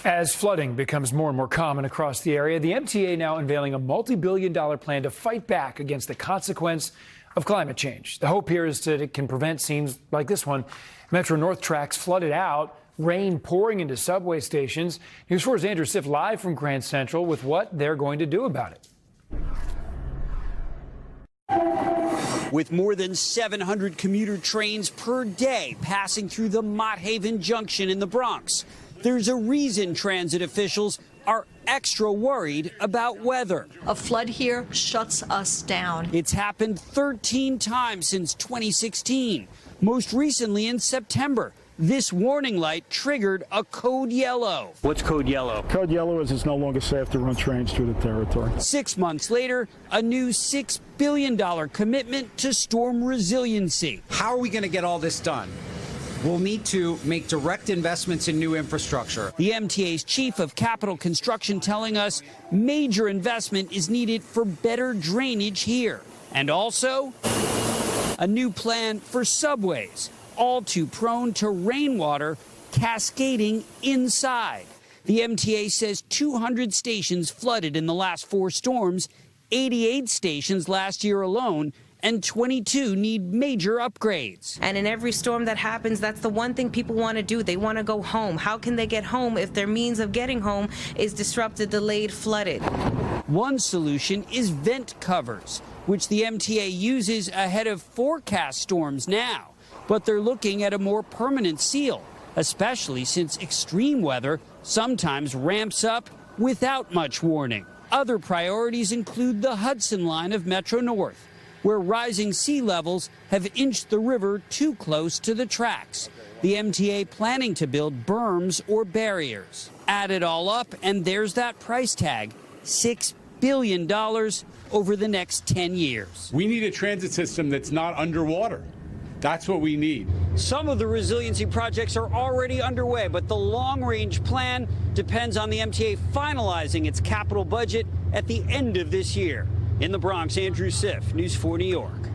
As flooding becomes more and more common across the area, the MTA now unveiling a multi-billion-dollar plan to fight back against the consequence of climate change. The hope here is that it can prevent scenes like this one. Metro North tracks flooded out, rain pouring into subway stations. News 4's Andrew Siff live from Grand Central with what they're going to do about it. With more than 700 commuter trains per day passing through the Mott Haven Junction in the Bronx, there's a reason transit officials are extra worried about weather. A flood here shuts us down. It's happened 13 times since 2016, most recently in September. This warning light triggered a code yellow. What's code yellow? Code yellow is it's no longer safe to run trains through the territory. 6 months later, a new $6 billion commitment to storm resiliency. How are we going to get all this done? We'll need to make direct investments in new infrastructure. The MTA's chief of capital construction telling us major investment is needed for better drainage here. And also a new plan for subways, all too prone to rainwater cascading inside. The MTA says 200 stations flooded in the last 4 storms, 88 stations last year alone, and 22 need major upgrades. And in every storm that happens, that's the one thing people want to do. They want to go home. How can they get home if their means of getting home is disrupted, delayed, flooded? One solution is vent covers, which the MTA uses ahead of forecast storms now. But they're looking at a more permanent seal, especially since extreme weather sometimes ramps up without much warning. Other priorities include the Hudson line of Metro North, where rising sea levels have inched the river too close to the tracks. The MTA planning to build berms or barriers. Add it all up, and there's that price tag, $6 billion over the next 10 years. We need a transit system that's not underwater. That's what we need. Some of the resiliency projects are already underway, but the long-range plan depends on the MTA finalizing its capital budget at the end of this year. In the Bronx, Andrew Siff, News 4 New York.